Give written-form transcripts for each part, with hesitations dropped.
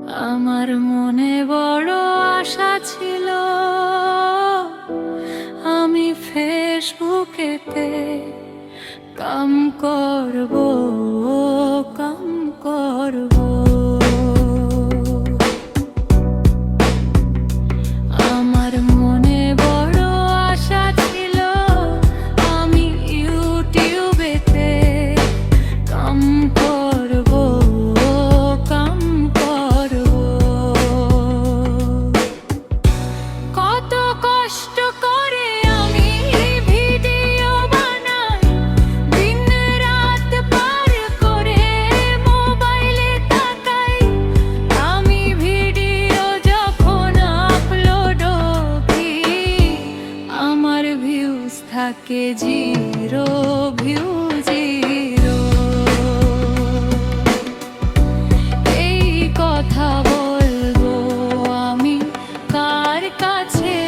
আমার মনে বড় আশা ছিল, আমি ফেসবুকেতে কাম করব, কাম করব। আমার মনে বড় আশা ছিল, আমি ইউটিউবেতে কাম করব, কাম করব। কত কষ্ট করে আমি ভিডিও বানাই, দিন রাত পার করে মোবাইলে তাকাই। আমি ভিডিও যখন আপলোড করি, আমার ভিউজ থাকে জিরো, ভিউ জিরো। এই কথা বলবো আমি কার কাছে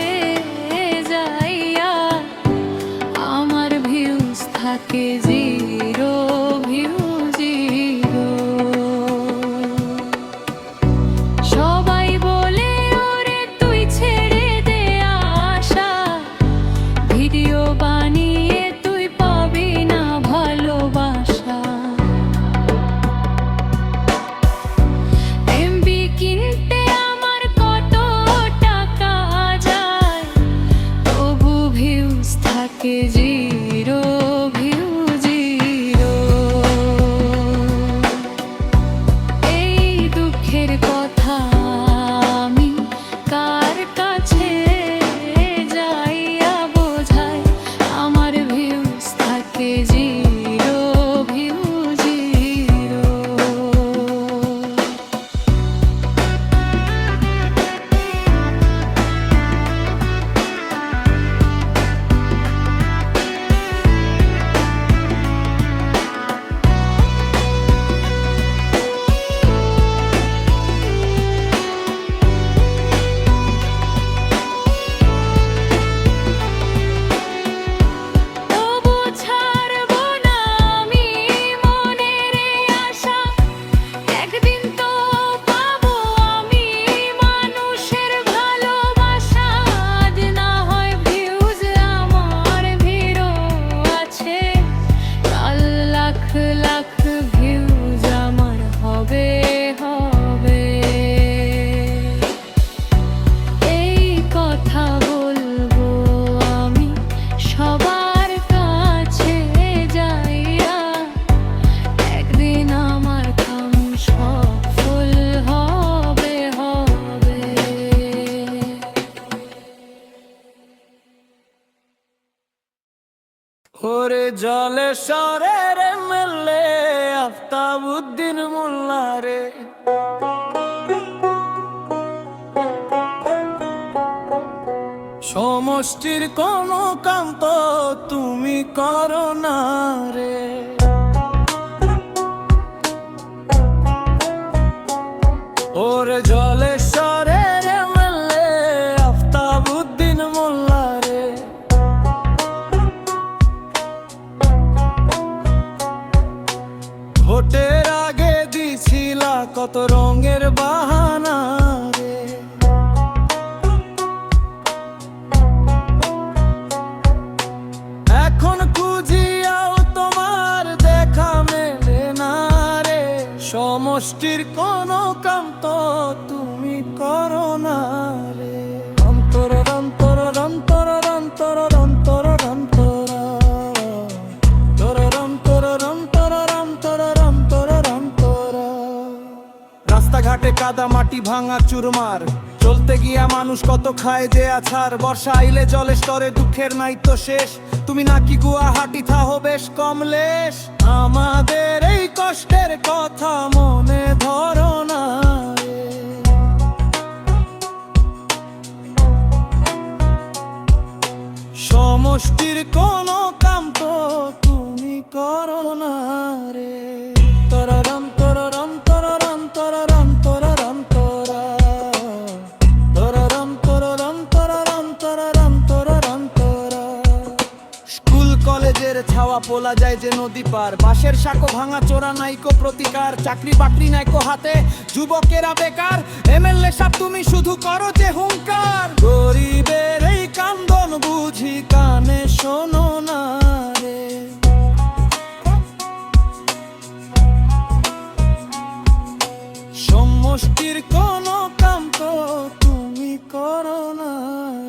যাইয়া, আমার ভিউজ থাকে জিরো, ভিউ জিরো। সবাই বলে ওরে তুই ছেড়ে দে আশা, ভিডিও বানিয়ে তুই পাবি না ভালোবাসা। এমবি কিনতে আমার কত টাকা যায়, তবু ভিউজ থাকে জিরো, ভিউ জিরো। এই দুঃখের কথা আমি কার কাছে যাইয়া বোঝাই, আমার ভিউজ থাকে জিরো, ভিউ জিরো। তবু ছাড়ব না আমি মনের এই আশা, একদিন তো পাবো আমি মানুষের ভালোবাসা। আজ না হয় ভিউজ আমার ভিড়ও আছে, কাল লাখ লাখ ভিউজ আমার হবে, হবে। এই কথা বলবো আমি সবার কাছে যাইয়া, একদিন আমার কাম সফল হবে, হবে। ওরে জলেশ্বরের এমএলএ আফতাবউদ্দিন মোল্লা রে, সমষ্টির কোনো কাম তো তুমি করো না রে। ওরে জলেশ্বরের এমএলএ আফতাবউদ্দিন মোল্লা রে, ভোটের আগে দিছিলা কত রঙের বাহানা রে। এখন খুঁজিয়াও তোমার দেখা মেলে না রে, সমষ্টির কোনো কাম তো তুমি করো না রে। অন্তর অন্তর অন্তর অন্তর অন্তর অন্তর রাস্তাঘাটে কাদা মাটি ভাঙা চুরমার, চলতে গিয়া মানুষ কত খায় যে আছাড়। বর্ষা আইলে জলের স্তরে দুঃখের নাই তো শেষ, তুমি নাকি গুয়াহাটি থাহো বেশ কমলেশ। আমাদের এই কষ্টের কথা মনে ধরো না রে। সমষ্টির কোনো কাম তো তুমি করো না রে। তররম তররম তররম তররম তররম তরা, তররম তররম তররম তররম তররম তরা। স্কুল কলেজের ছাওয়া বলা যায় যে নদী পার। বাঁশের সাঁকো ভাঙা চোরা নাইকো প্রতিকার, চাকরি বাকরি নাইকো হাতে, যুবকেরা বেকার। এমএলএ সাহেব তুমি শুধু করো যে হুঙ্কার, গরিবের এই কান্দন বুঝি কানে শোনো না রে। সমষ্টির কোনো কাম তো তুমি করো না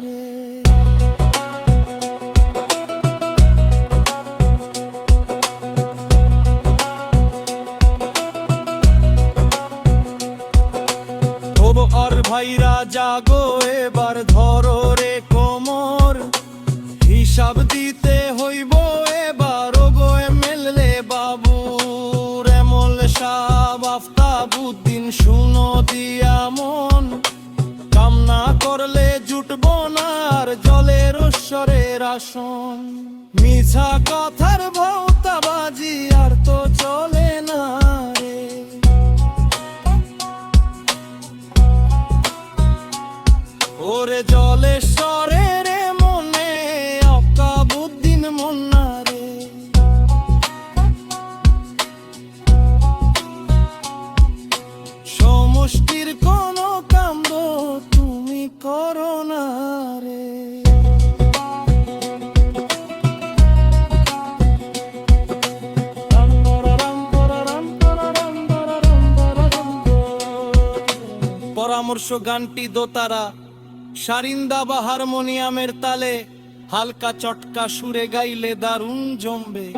রে। আর ভাইরা জাগো এবার ধরো রে কোমর, হিসাব দিতে হইব এবার ওগো এমএলএ বাবু। এমল সাহেব আফতাবউদ্দিন শুনো দিয়া মন, কাম না করলে জুটব না আর জলের ঐশ্বরের আসন। মিছা কথার ভৌতাবাজি আর তো চলে না রে। ওরে জলেশ্বরের মনে আফতাবউদ্দিন মন্না রে। সমষ্টির কোনো কাণ্ড তুমি করো না রে। পরামর্শ গানটি দোতারা, সারিন্দা বা হারমোনিয়ামের তালে হালকা চটকা সুরে গাইলে দারুণ জমবে।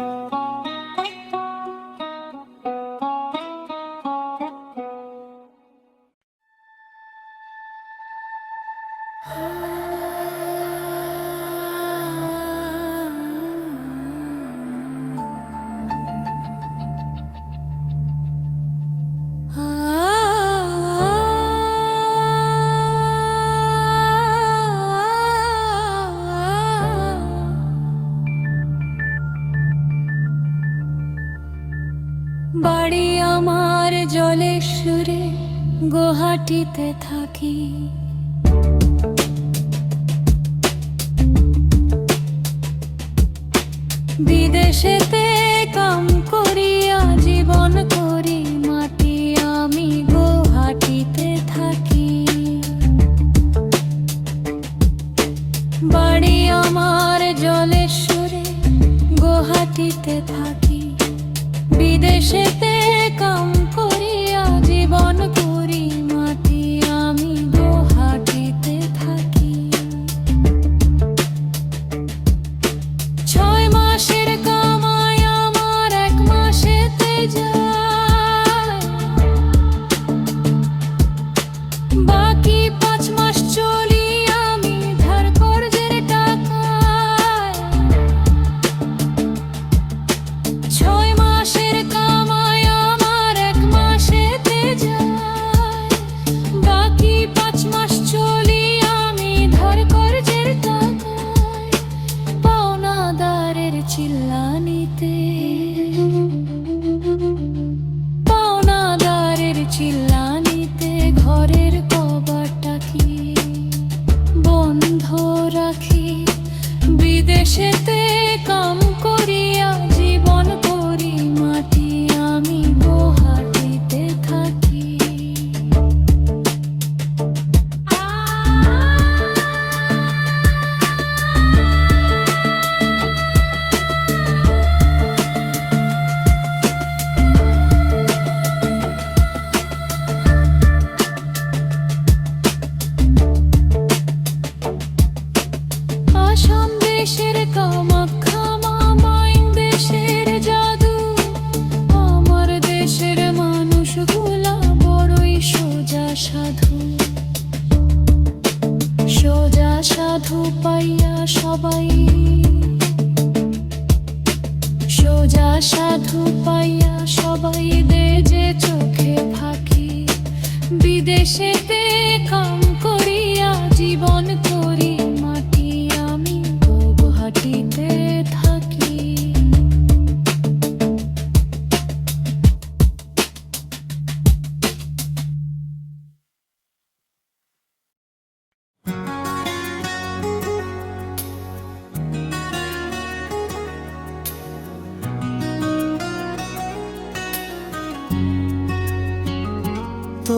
বাড়ি আমার জলেশ্বরে, গুয়াহাটিতে থাকি। বিদেশেতে কাম করিয়া জীবন করি মাটি, আমি গুয়াহাটিতে থাকি। বাড়ি আমার জলেশ্বরে, গুয়াহাটিতে থাকি। বিদেশেতে কাম করিয়া জীবন করি মাটি, আমি গুয়াহাটিতে থাকি। 6 মাসের কামাই আমার 1 মাসেতে যায়, বাকি 5 মাস চলি আমি ধার কর্জের টাকায়। 6 মাসের কামাই আমার 1 মাসেতে যায়, বাকি 5 মাস চলি আমি ধার কর্জের টাকায়। পাওনাদারের চিল্লানিতে, পাওনাদারের চিল্লানিতে ঘরের কবাটটাকি বন্ধ রাখি। বিদেশেতে কাম করিয়া জীবন করি মাটি, আমি গুয়াহাটিতে থাকি। আসাম দেশের কামাখ্যা মা, মাইন দেশের জাদু। আমার দেশের মানুষগুলা বড়ই সোজা সাধু, সোজা সাধু পাইয়া সবাই, সোজা সাধু পাইয়া সবাই দে যে চোখে ফাঁকি। বিদেশেতে কাম করিয়া জীবন করি মাটি, আমি গুয়াহাটিতে থাকি।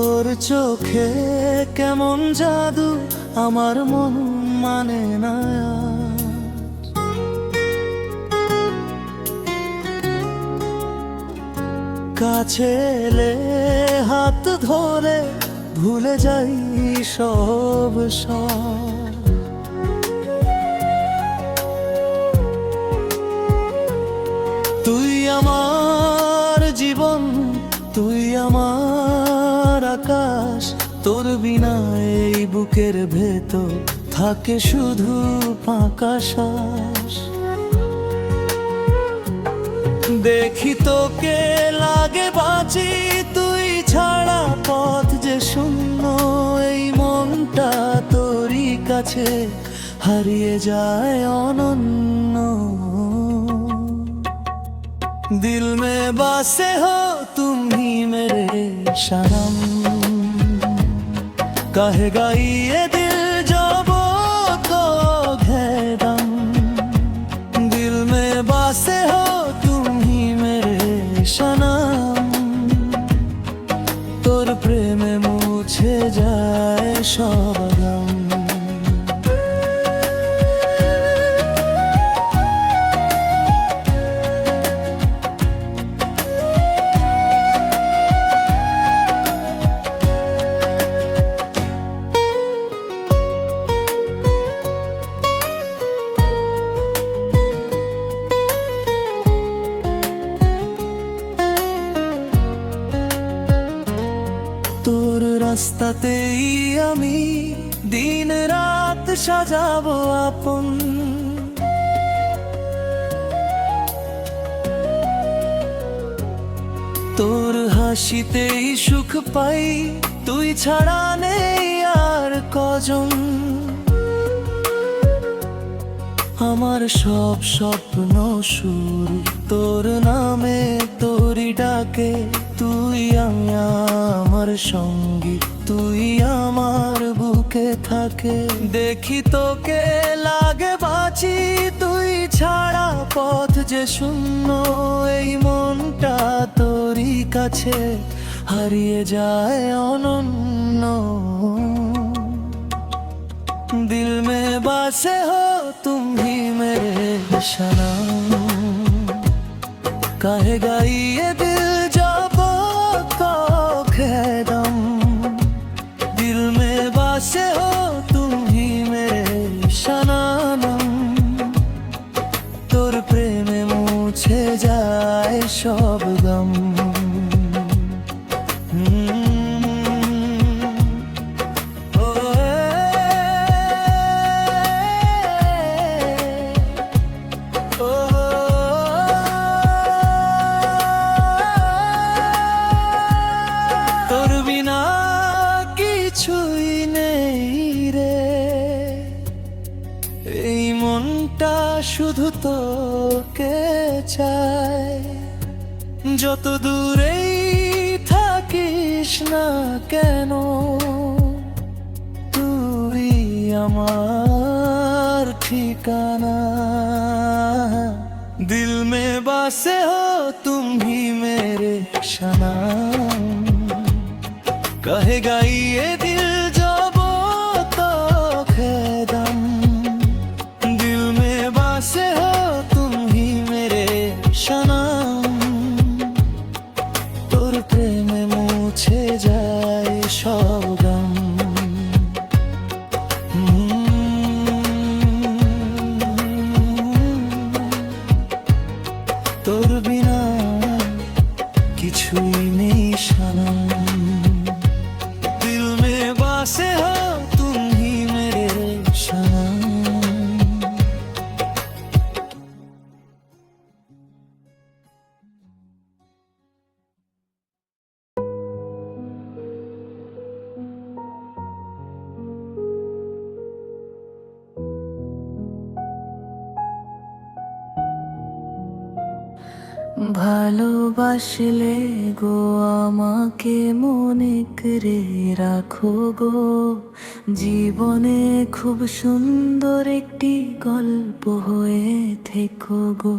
তোর চোখে কেমন জাদু, আমার মন মানে না। কাছে এলে হাত ধরে ভুলে যাই সব সব। তুই আমার জীবন, তুই আমার আকাশ, তোর বিনা এই বুকের ভেতর থাকে শুধু ফাঁকা শ্বাস। দেখি তোকে লাগে বাঁচি, তুই ছাড়া পথ যে শূন্য, এই মনটা তোরই কাছে হারিয়ে যায় অনন্য। दिल में बसे हो तुम ही मेरे सनम, कहेगा ये दिल जब तो घेरम। दिल में बसे हो तुम ही मेरे सनम, तोर प्रेमे मुझे जाए सब गम। তোর রাস্তাতেই আমি দিন রাত সাজাবো আপন। তোর হাসিতেই সুখ পাই, তুই ছাড়া নেই আর কজন। আমার সব স্বপ্ন শুরু তোর নামে, তোরই ডাকে। তুই আমার সঙ্গী, তুই আমার বুকে থাকে। দেখি তোকে লাগে বাঁচি, তুই ছাড়া পথ যে শূন্য, এই মনটা তোরই কাছে হারিয়ে যায় অনন্য। दिल में बसे हो तुम ही मेरे सनम, कहेगा ये दिल जब तो घेरम। दिल में बसे हो तुम ही मेरे सनम, तोर प्रेमे मुझे जाए सब गम। তোর বিনা কিছুই নেই রে, এই মনটা শুধু তোকে চায়। যত দূরেই থাকিস না কেন, তুই আমার ঠিকানা। दिल में बसे हो तुम ही मेरे सनम, कहेगा ये दिल जब तो घेरम। दिल में बसे हो तुम ही मेरे सनम, तोर प्रेमे मुझे जाए सब गम। তোর বিনা কিছুই নেই সনম, दिल में बसे हो तुम ही मेरे सनम। ভালোবাসলে গো আমাকে মনে করে রাখো গো, জীবনে খুব সুন্দর একটি গল্প হয়ে থেকো গো।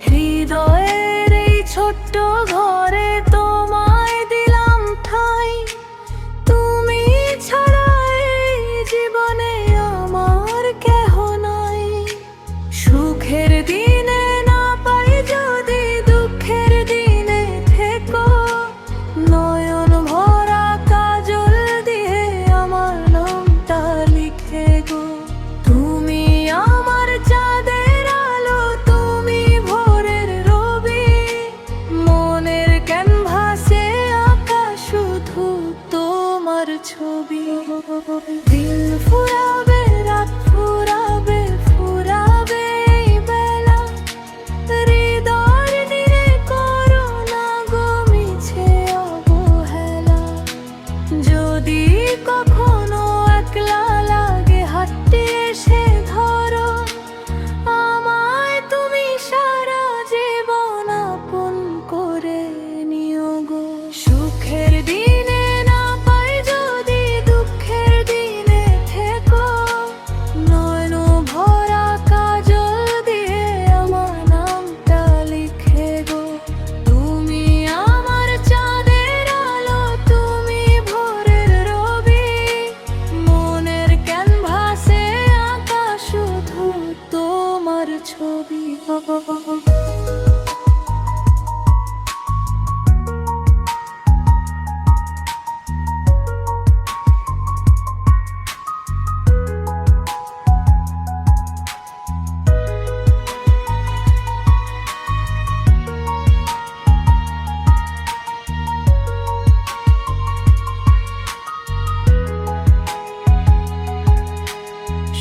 হৃদয়ের এই ছোট্ট ঘরে তোমায় দিলাম ঠাঁই, তোমার ছবি। দিন ফুরাবে, রাত ফুরাবে, ফুরাবে এই বেলা। হৃদয়ের নীড়ে করো না গো মিছে অবহেলা। যদি কখনো একলা লাগে হাতটি এসে ধরো আমায়, তুমি সারা জীবন আপন করে নিও গো। সুখের দিনে না পাই যদি দুঃখের দিনে থেকো, নয়ন ভরা কাজল দিয়ে আমার নামটা লিখে গো। তুমি আমার চাঁদের আলো, তুমি ভোরের রবি, মনের ক্যানভাসে আঁকা শুধু তোমার ছবি।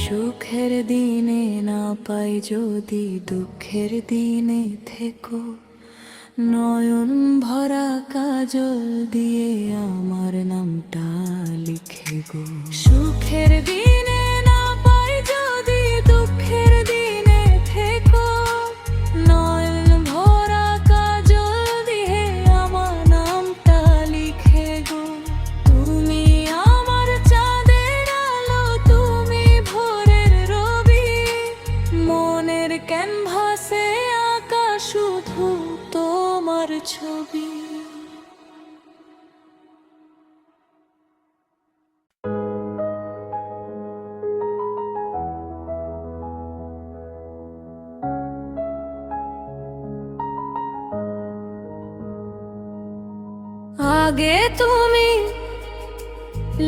সুখের দিনে না পাই যদি দুঃখের দিনে থেকো, নয়ন ভরা কাজল দিয়ে আমার নামটা লিখে গো। সুখের দিনে না পাই যদি দুঃখের দিনে থেকো, নয়ন ভরা কাজল দিয়ে আমার নামটা লিখে গো। তুমি আমার চাঁদের আলো, তুমি ভোরের রবি, মনের ক্যানভাসে আঁকা শুধু তোমার ছবি। আগে তুমি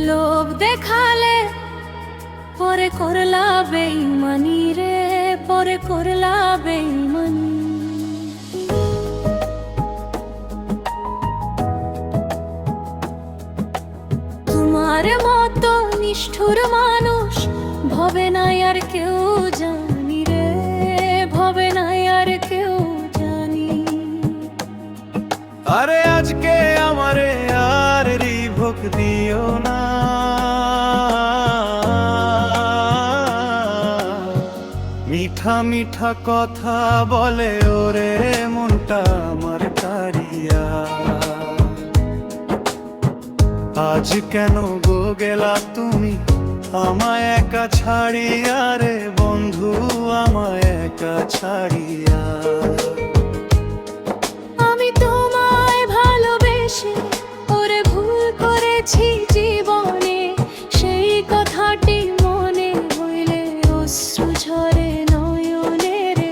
লোভ দেখালে, পরে করলা বেঈমানি রে, পরে করলা বেঈমানি। তোমার মতো নিষ্ঠুর মানুষ ভবে নাই আর কেউ জানি রে, ভবে নাই আর কেউ জানি। আরে আজকে আমারে আর রিভোক দিও না, মিঠা মিঠা কথা বলে ওরে মনটা আমার কারিয়া। আজ কেন গো গেলা তুমি আমায় একা ছাড়িয়া রে বন্ধু, আমায় একা ছাড়িয়া। আমি তোমায় ভালোবেসে ওরে ভুল করেছি জীবনে, সেই কথাটি মনে হইলে অশ্রু ঝরে নয়নে রে,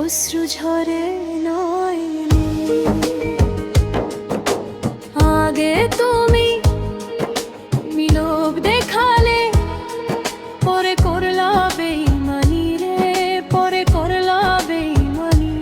অশ্রু ঝরে নয়নে। আগে তুমি লোভ দেখালে, পরে করলা বেঈমানি রে, পরে করলা বেঈমানি।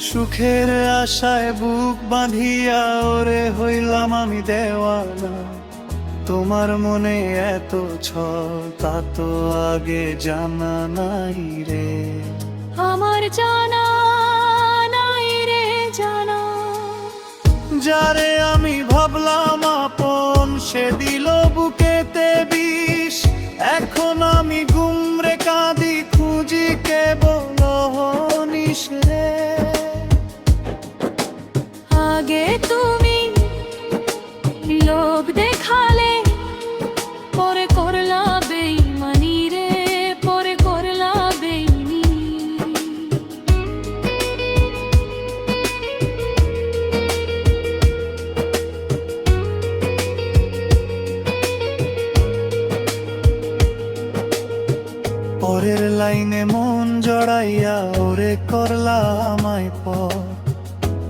সুখের আশায় বুক বাঁধিয়া ওরে হইলাম আমি দেওয়ানা। তোমার মনে এত ছল তা তো আগে জানা নাই রে, আমার জানা নাই রে জানা। যারে আমি ভাবলাম আপন সে দিল বুকেতে বিষ। এখন আমি গুমরে কাঁদি খুঁজি কেবল হনিস রে। আগে তুমি লোভ দেখালে, পরে করলা বেঈমানি রে, পরে করলা বেঈমানি। পরের লাইনে মন জড়াইয়া ওরে করলা আমায় পর,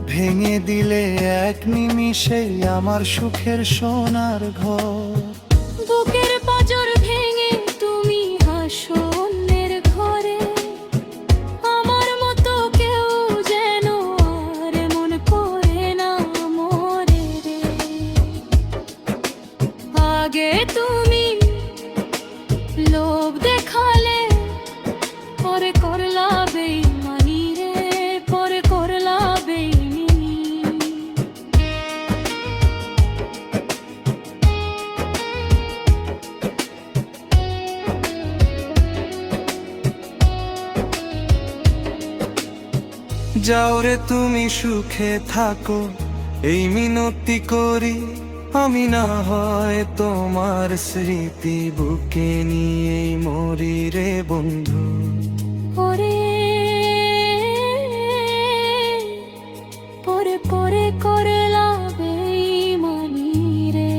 ভেঙে দিলে এক নিমিষেই আমার সুখের সোনার ঘর। বুকের পাঁজর ভেঙে তুমি লোভ দেখালে, পরে করলা বেইমানি রে, পরে করলা বেইমানি। যাও রে তুমি সুখে থাকো, এই মিনতি করি। আমি না হয় তোমার স্মৃতি বুকে নিয়ে মরি রে বন্ধু। পরে পরে পরে করলা বেইমানি রে।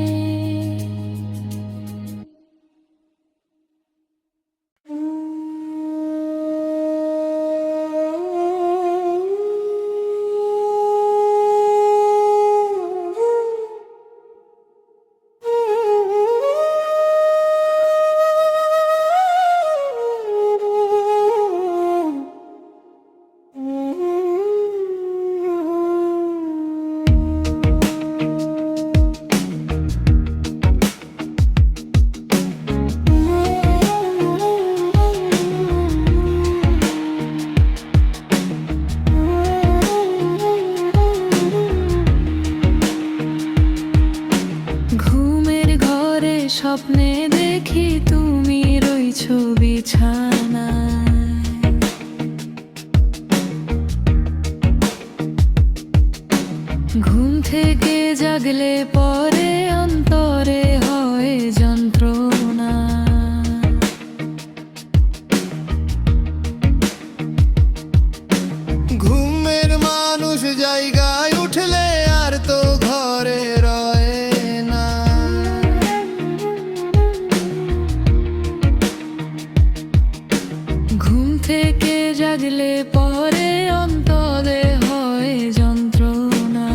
ঘুমের ঘরে স্বপ্নে দেখি তুমি রইছো বিছানায়। ঘুম থেকে জাগলে পরে অন্তরে হয় যন্ত্রণা। ঘুমের মানুষ জায়গায় উঠলে আর তো ঘরে রয় না। ঘুম থেকে জাগলে পরে অন্তরে হয় যন্ত্রণা।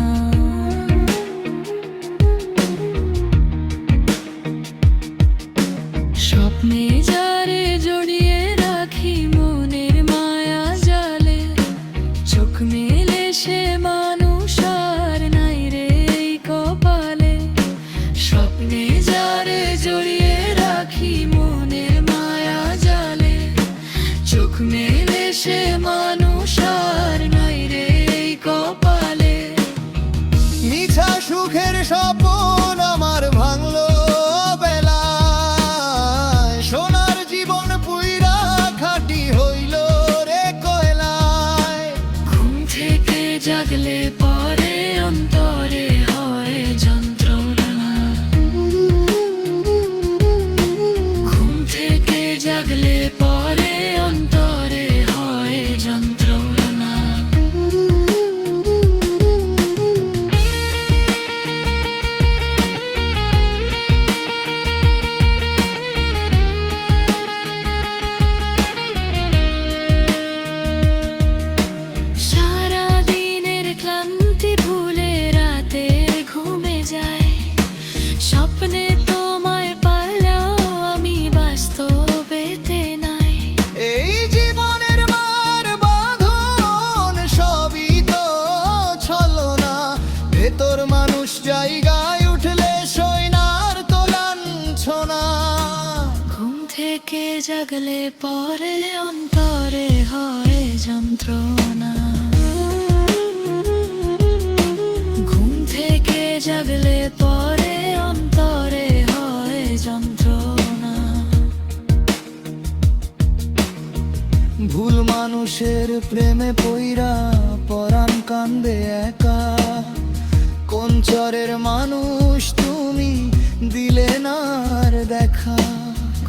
স্বপ্নে যারে জড়িয়ে রাখি মনের মায়া জালে, চোখ মেলে সে মানুষ আর নাই রে এই কপালে। স্বপ্নে যারে জড়িয়ে রাখি মনের মায়া জালে, চোখ মেলে সে মানুষ আর নাই রে এই কপালে। মিছা সুখের স্বপ্ন আমার ভাঙলো বেলায়। সোনার জীবন পুইরা খাটি হইল রে কয়লায়। ঘুম থেকে জাগলে পরে অন্তরে হয় যন্ত্রণা। ঘুম থেকে জাগলে পরে অন্তরে হয় যন্ত্রণা। সারা দিনের ক্লান্তি ভুলে রাতে ঘুমে যায়। স্বপ্নে তোমায় পারলেও আমি বাস্তবেতে নাই। এই জীবনের মার বাঁধন সবই তো ছলনা। ভেতর মানুষ জায়গায় উঠলে সৈনার তো লাঞ্ছনা। ঘুম থেকে জাগলে পরে অন্তরে হয় যন্ত্রণা। ঘুম থেকে জাগলে পরে অন্তরে হয় যন্ত্রণা। ভুল মানুষের প্রেমে পইরা পরাণ কান্দে একা। কোন চরের মানুষ তুমি দিলে না আর দেখা।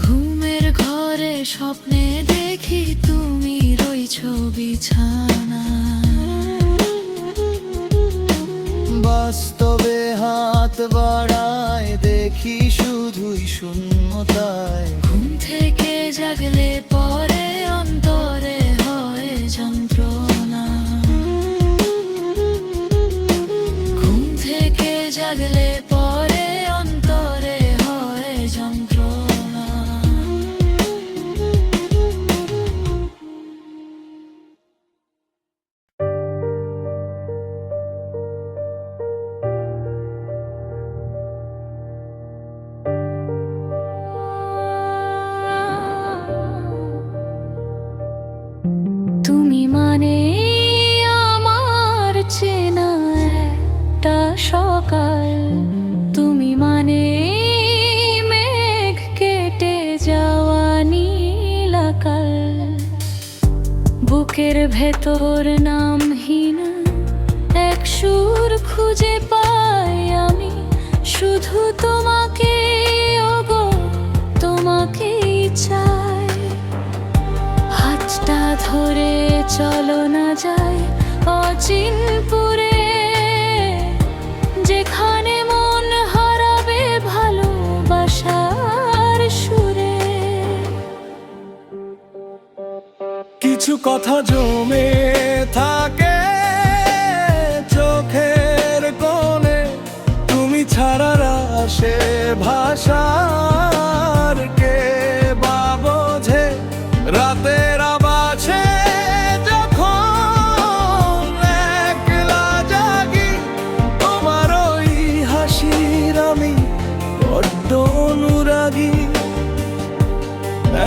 ঘুমের ঘরে স্বপ্নে দেখি তুমি রইছো বিছানা। বাস্তবে হাত বাড়ায় দেখি শুধুই শূন্যতায়। ঘুম থেকে জাগলে পরে অন্তরে হয় যন্ত্রণা। ঘুম থেকে জাগলে পরে অন্তরে হয় যন্ত্রণা। মানে আমার চেনা একটা সকাল, তুমি মানে মেঘ কেটে যাওয়া নীল আকাল। বুকের ভেতর নামহীন এক সুর খুঁজে পাই আমি, শুধু তোমাকে ওগো তোমাকেই চাই। হাতটা ধরে চলো না যায় অচিনপুরে, যেখানে মন হারাবে ভালোবাসার সুরে। কিছু কথা জমে থাকে চোখের কোণে, তুমি ছাড়া আসে ভাষার কে বা বোঝে। রাতের আবাসে যখন একলা জাগি, তোমার ওই হাসির আমি বড্ড অনুরাগী।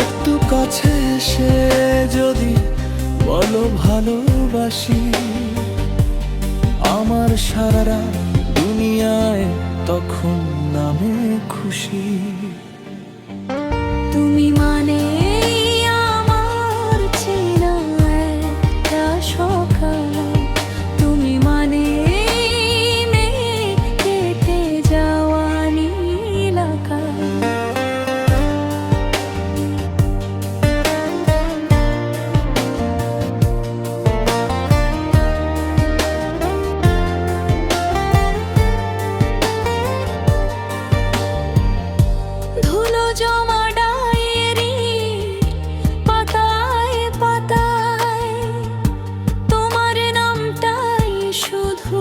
একটু কাছে এসে যদি বলো ভালোবাসি, আমার সারা দুনিয়ায় তখন নামে খুশি। তুমি মানে আমার চেনা একটা সকাল, তুমি মানে মেঘ কেটে যাওয়া নীল আকাল। ধুলো জমা ডায়েরি পাতায় পাতায়, তোমার নামটাই শুধু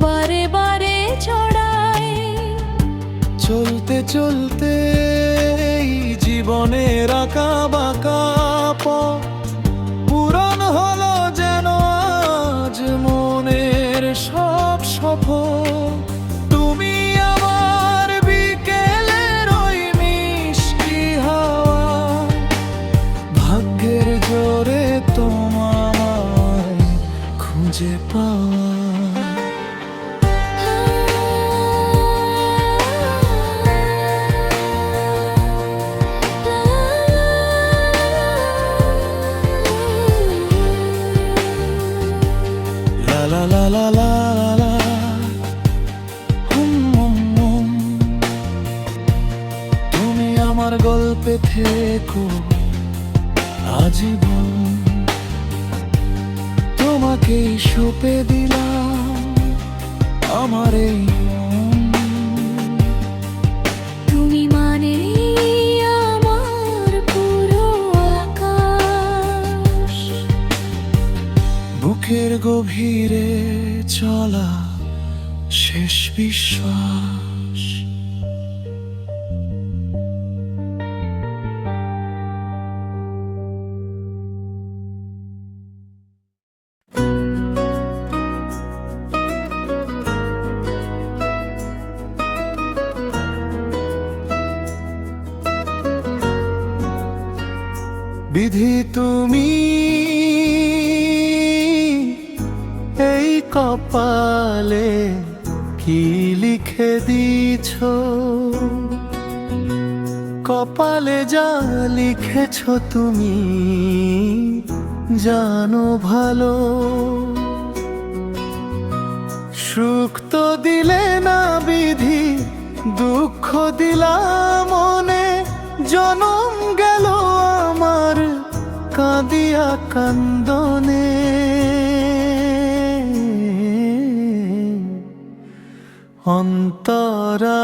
বারে বারে ছড়ায়। চলতে চলতে এই জীবনের আঁকা বাঁকা পথ পূরণ হলো যেন আজ মনের সব সফল। তুমি আমার বিকেলের ওই মিষ্টি হাওয়া, ভাগ্যের জোরে তোমায় খুঁজে পাওয়া। La la la la la la, তুমি আমার গল্পে থেকো আজীবন, তোমাকেই সঁপে দিলাম আমার এই মন। তুমি মানে আমার পুরো আকাশ, বুকের গভীরে চলা শেষ বিশ্বাস। বিধি তুমি এই কপালে কি লিখে দিছ, কপালে যা লিখেছ তুমি জানো ভালো। সুখ তো দিলে না বিধি, দুঃখ দিলাম মনে। জনম গেল আমার কাঁদিয়া কান্দনে, অন্তরা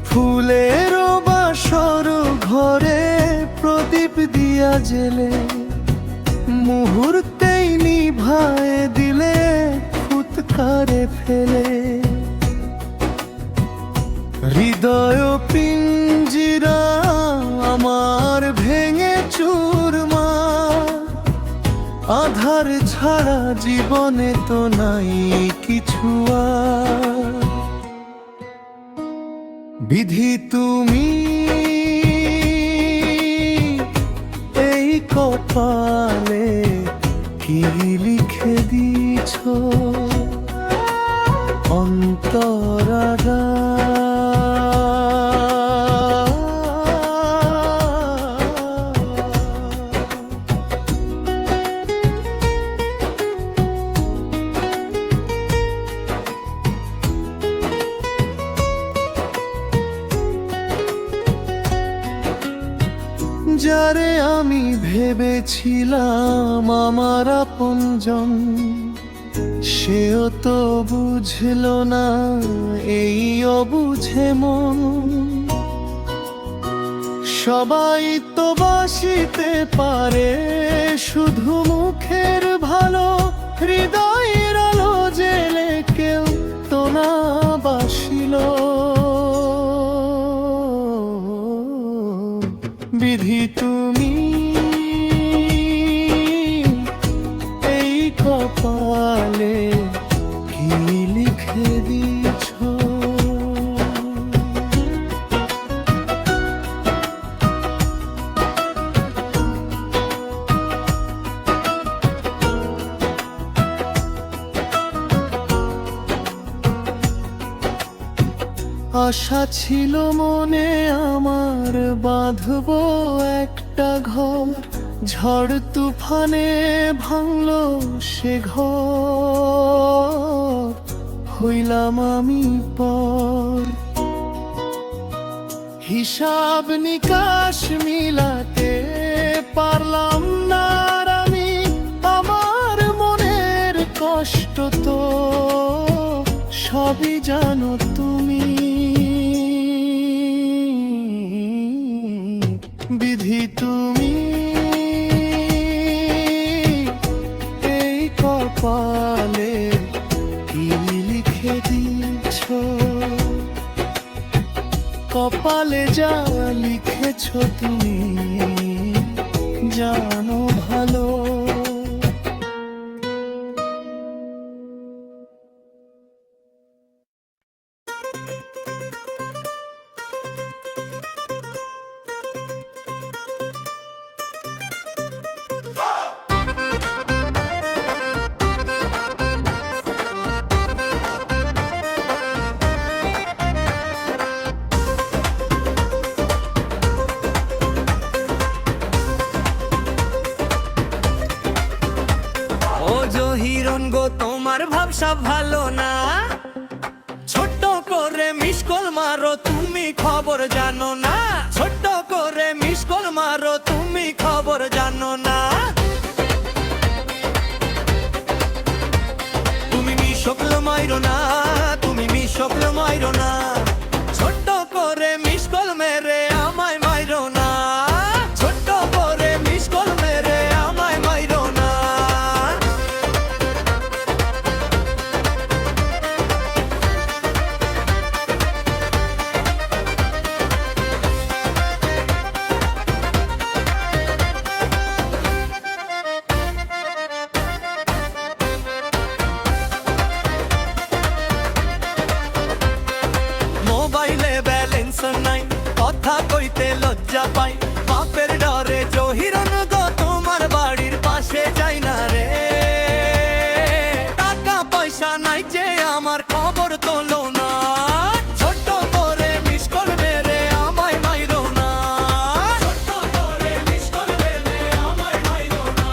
ফুলের বাসর ঘরে প্রদীপ দিয়া জেলে, মুহূর্তেই নিভায়ে দিলে ফুৎকারে ফেলে। হৃদয় পিঞ্জিরা আধার ছাড়া জীবনে তো নাই কিছু আর। বিধি তুমি এই কপালে কি লিখে দিছ অন্তরারা। যারে আমি ভেবেছিলাম আমার আপনজন, সেও তো বুঝলো না এই অবুঝে মন। সবাই তো বাসিতে পারে শুধু মুখের ভালো, হৃদয়ের আলো জেলে কেউ তো না বাসিল। বিধি তুমি এই কপালে কি লিখে দিছ। আশা ছিল মনে আমার বাঁধবো একটা ঘর, ঝড় তুফানে ভাঙলো সে ঘর, হইলাম আমি পর। হিসাব নিকাশ মিলাতে পারলাম না আর আমি, আমার মনের কষ্ট তো সবই জানো তুমি। বিধি তুমি এই কপালে কি লিখে দিছ, কপালে যা লিখেছ তুমি জানো ভালো। তোমার ভাবসা ভালো না, ছোট্ট করে মিস কল মারো তুমি খবর জানো না, ছোট্ট করে মিস কল মারো তুমি খবর জানো না। তুমি মিসকল মাইরো না, তুমি মিসকল মাইরো না, ছোট্ট করে মিস কল মেরে আমায় মাইরো না, ছোট্ট করে মিস কল মেরে আমায় মাইরো না। নাই কথা কইতে লজ্জা পাই, বাপের ডরে জহিরন গো তোমার বাড়ির পাশে যাই না রে। টাকা পয়সা নাই যে আমার খবর তোলো না, ছোট্ট করে মিস কল মেরে আমায় মাইরো না, ছোট্ট করে মিস কল মেরে আমায় মাইরো না।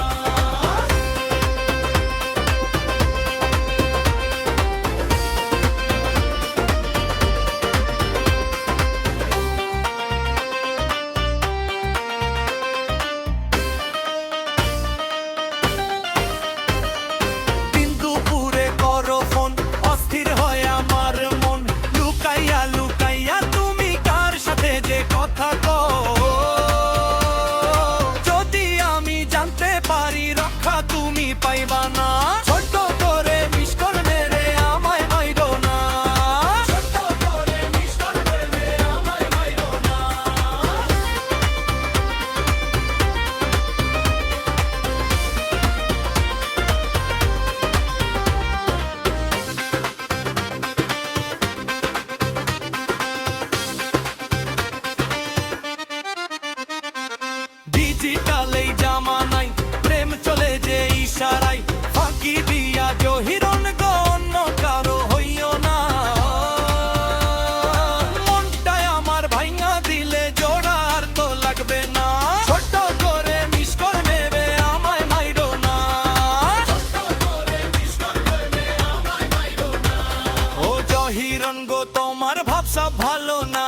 তোমার ভাবসা ভালো না।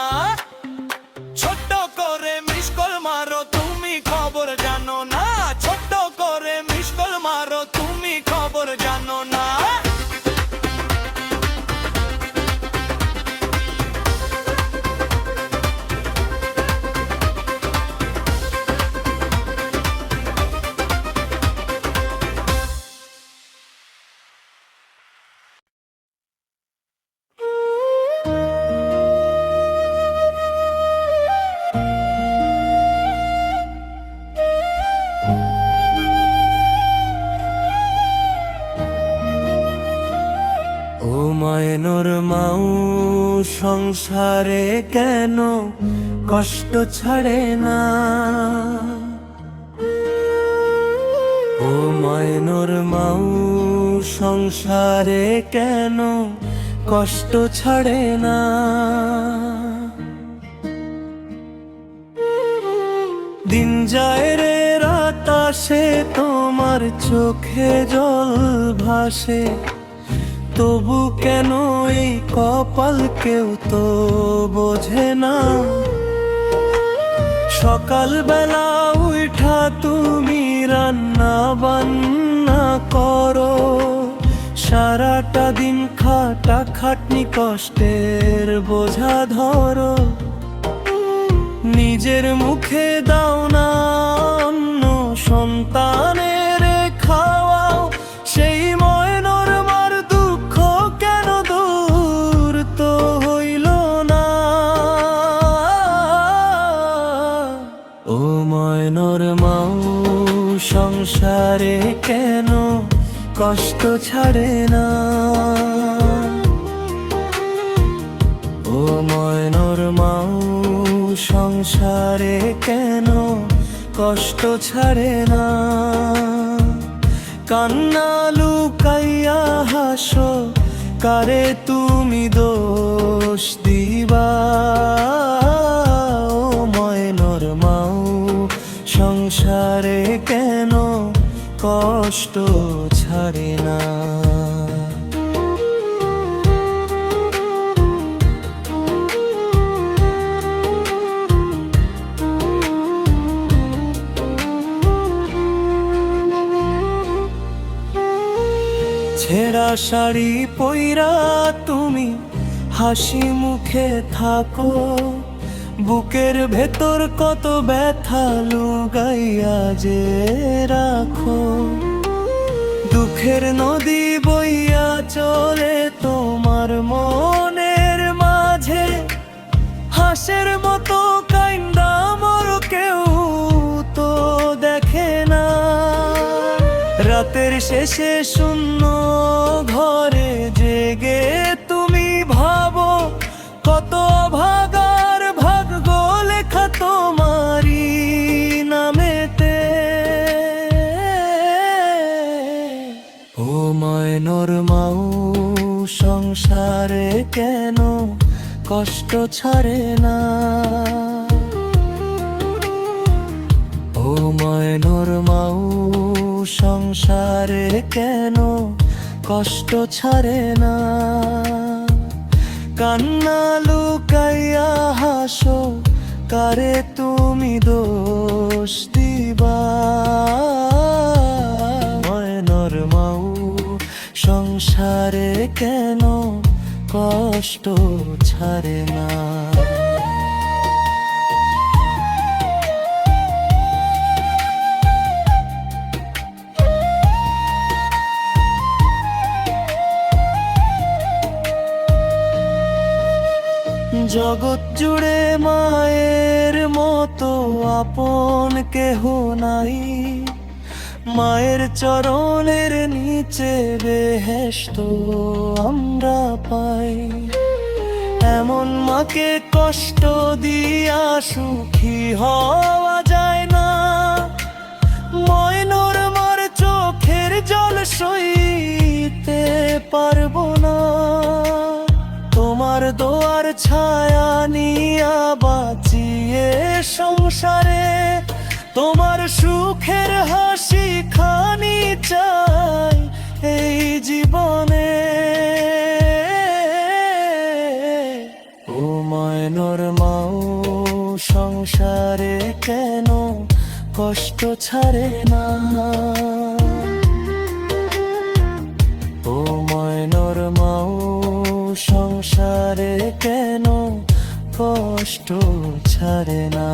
ছোট্ট করে মিস কল মারো তুমি খবর জানো না। ছোট্ট করে মিস কল মারো তুমি খবর জানো না। ও মায়নোর মাও সংসারে কেন কষ্ট ছাড়ে না। ও মায়নোর মাও সংসারে কেন কষ্ট ছাড়ে না। দিন যায় রে রাত আসে তোমার চোখে জল ভাসে, তবু কেন এই কপাল কেউ তো বোঝে না। সকালবেলা উঠা তুমি রান্না বান্না করো, সারাটা দিন খাটা খাটনি কষ্টের বোঝা ধরো। নিজের মুখে দাও না অন্ন, সন্তানের খাওয়াও, সেই ময়নোর মার দুঃখ কেন দূর তো হইল না। ও ময়নোর মাও সংসারে কেন কষ্ট ছাড়ে না। ও ময়নোর মাও সংসারে কেন কষ্ট ছাড়ে না। কান্না লুকাইয়া হাসো, কারে তুমি দোষ দিবা। ও ময়নোর মাও সংসারে কেন কষ্ট ছাড়ে না। ছেঁড়া শাড়ি পইরা তুমি হাসি মুখে থাকো, বুকের ভেতর কত ব্যথা লুকাইয়া যে রাখো। দুঃখের নদী বইয়া চলে তোমার মনের মাঝে, হাসের মতো কাইন্দা মর কেউ তো দেখে না। রাতের শেষে শূন্য ঘরে জেগে তুমি ভাবো, কত ভাগার ভাগ্য লেখা তোমারি নামেতে। ও ময়নোর মাও সংসারে কেন কষ্ট ছাড়ে না। ও ময়নোর মাও সংসারে কেন কষ্ট ছাড়ে না। কান্না লুকাইয়া হাসো, কারে তুমি দোষ দিবা। ময়নোর মাও সংসারে কেন কষ্ট ছাড়ে না। জগৎ জুড়ে মায়ের মতো আপন কেহ নাই, মায়ের চরণের নিচে বেহেশত আমরা পাই। এমন মাকে কষ্ট দিয়া সুখী হওয়া যায় না। ময়নোর মার চোখের জল সইতে পারবো না। তোমার দোয়ার ছায়া নিয়া বাঁচিয়ে সংসারে, তোমার সুখের হাসি খানি চাই এই জীবনে। ময়নর মাও সংসারে কেন কষ্ট ছাড়ে না? ও ময়নর মাও সংসারে কেন কষ্ট ছাড়ে না?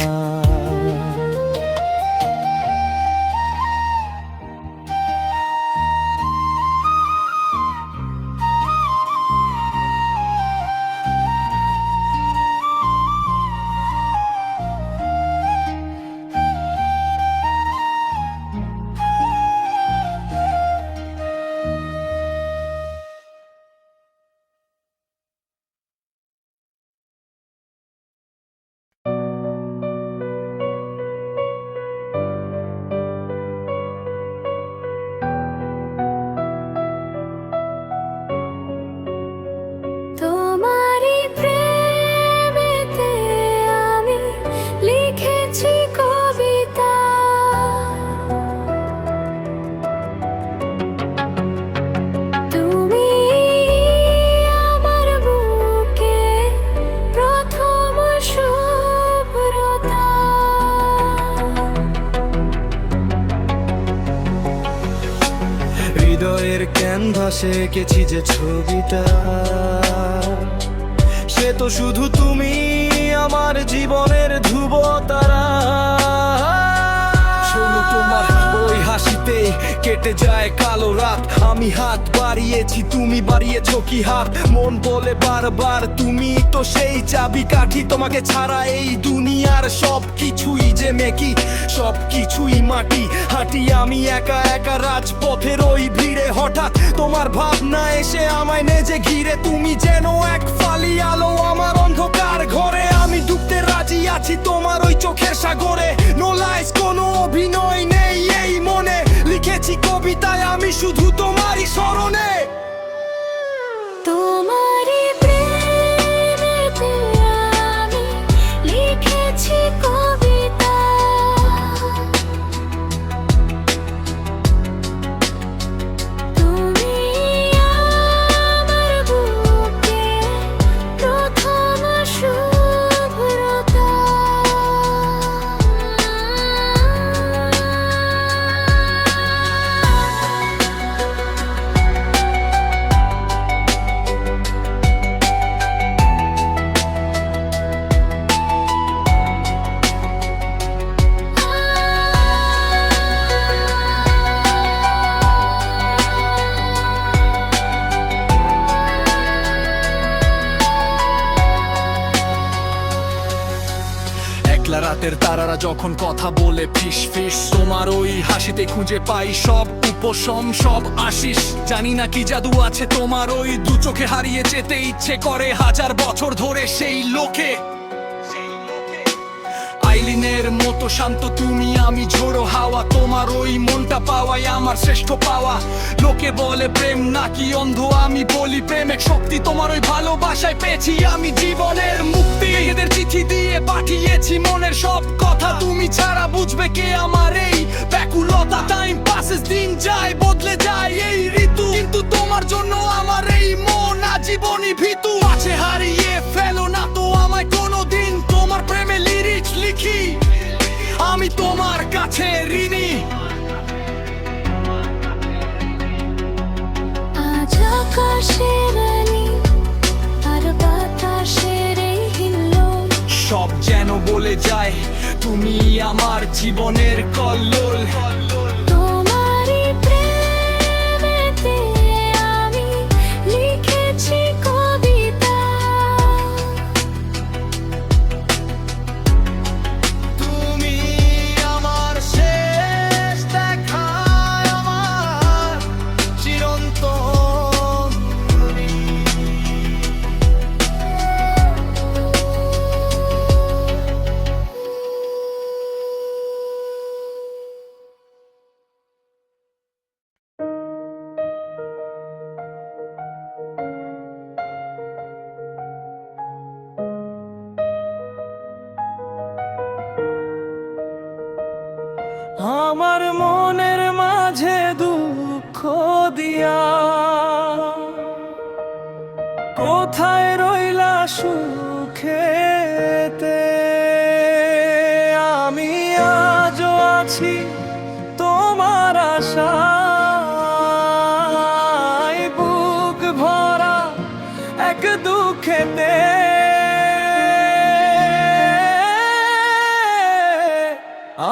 তোমারই প্রেমেতে আমি লিখেছি কবিতা, তুমি আমার বুকে প্রথম শুভ্রতা। হৃদয়ের ক্যানভাসে এঁকেছি যে ছবিটা, সে তো শুধু তুমি, আমার জীবনের ধ্রুব তারা। শোনো, তোমার ওই হাসিতে কেটে যায় কালো রাত। আমি হাত বাড়িয়েছি, তুমি বাড়িয়েছো কি হাত? মন বলে বারবার তুমি তো সেই চাবি কাঠি। তোমাকে ছাড়া এই দুনিয়ার সব কিছুই যে মেকি, সব কিছুই মাটি। হাঁটি আমি একা একা রাজপথের ওই ভিড়ে, হঠাৎ তোমার ভাবনা এসে আমায় নেজে ঘিরে। তুমি যেন এক ফালি আলো আমার অন্ধকার ঘরে। আমি ডুবতে রাজি আছি তোমার ওই চোখের সাগরে। নো লাইস, কোনো অভিনয় নেই এই মনে। লিখেছি কবিতায় আমি শুধু তোমারই স্মরণে। তোমারই প্রেমেতে আমি লিখেছি কবিতা, তুমি আমার বুকে প্রথম শুভ্রতা। একলা রাতের তারারা যখন কথা বলে ফিস ফিস, তোমার ওই হাসিতে খুঁজে পাই সব উপশম, সব আশিস। জানি না কি জাদু আছে তোমার ওই দু চোখে, হারিয়ে যেতে ইচ্ছে করে হাজার বছর ধরে সেই লোকে। আইলিনের মতো শান্ত তুমি, আমি ঝোড়ো হাওয়া। তোমার ওই মনটা পাওয়াই আমার শ্রেষ্ঠ পাওয়া। লোকে বলে প্রেম নাকি অন্ধ, আমি বলি প্রেম এক শক্তি। তোমার ওই ভালোবাসায় পেয়েছি আমি জীবনের মুক্তি। এদের চিঠি দিয়ে পাঠিয়েছি মনের সব কথা। তুমি ছাড়া বুঝবে কে আমার এই ব্যাকুলতা? টাইম পাসেস, দিন যায় বদলে যায় এই ঋতু, কিন্তু তোমার জন্য আমার এই মন আজীবনই ভীতু। আছে হারিয়ে ফেলো না তো আমায় কোনোদিন, তোমার প্রেমে লিরিক্স লিখি আমি তোমার কাছে ঋণী। আজ আকাশের আলো আর বাতাসের এই হিল্লোল, সব যেন বলে যায় তুমি আমার জীবনের কল্লোল। তোমারই প্রেমেতে আমি লিখেছি কবিতা, তুমি আমার শেষ দেখা, আমার চিরন্তন তুমি। আমার মনের মাঝে দুঃখ দিয়া কোথায় রইলা সুখ সুখেতে আমি আজও আছি তোমার আশায়, বুক ভরা এক দুঃখেতে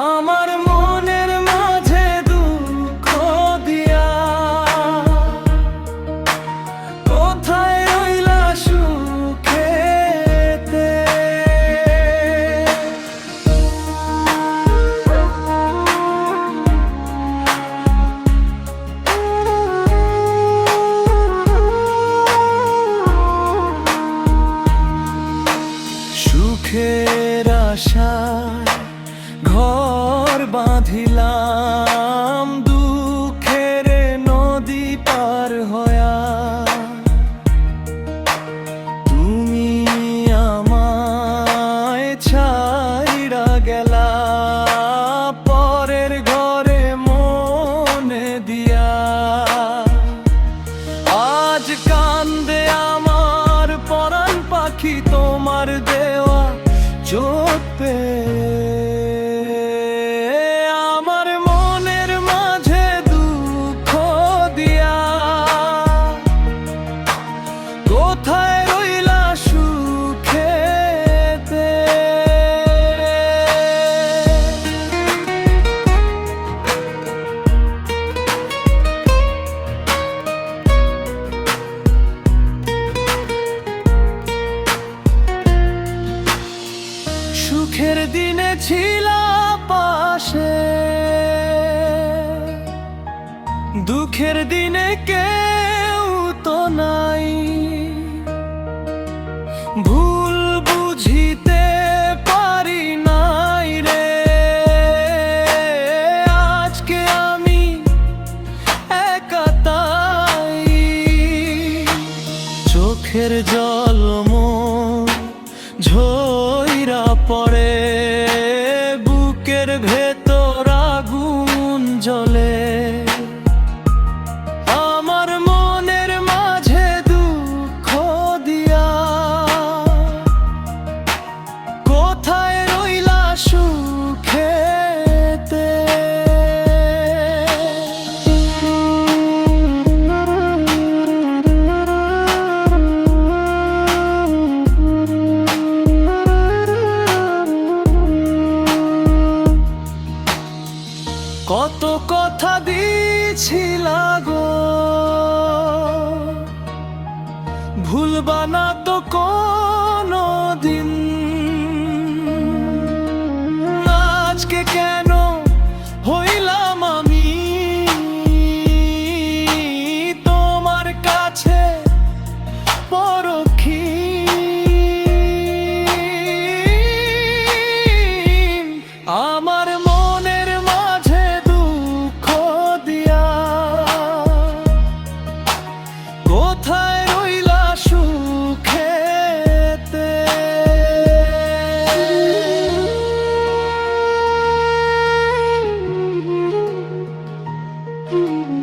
আমার মনের মাঝে দুঃখ দিয়া কোথায় রইলা সুখেতে। সুখের আশায় ঘর বাঁধিলাম, দুঃখের নদী পার হয়া তুমি আমায় ছাইড়া গেলা পরের ঘরে মনে দিয়া। আজ কান্দে আমার পরাণ পাখি তোমার দেওয়া চোখ পেয়ে, আমার মনের মাঝে দুঃখ দিয়া কোথায় রইলা সুখেতে। সুখের দিনে ছিলা পাশে, দুঃখের দিনে কেউ তো নাই। ভুল বুঝিতে পারি নাই রে, আজকে আমি একা তাই। চোখের জল মোর ঝইরা পড়ে, বুকের ভেতর আগুন জ্বলে। আমার মনের মাঝে দুঃখ দিয়া কোথায় রইলা সুখেতে। কত কথা দিছিলা গো, ভুলবা না তো কোনো দিন। আজকে কেন হইলাম আমি তোমার কাছে পরখী। আমার মনের মাঝে দুঃখ দিয়া কোথায় রইলা সুখেতে। Mm-hmm.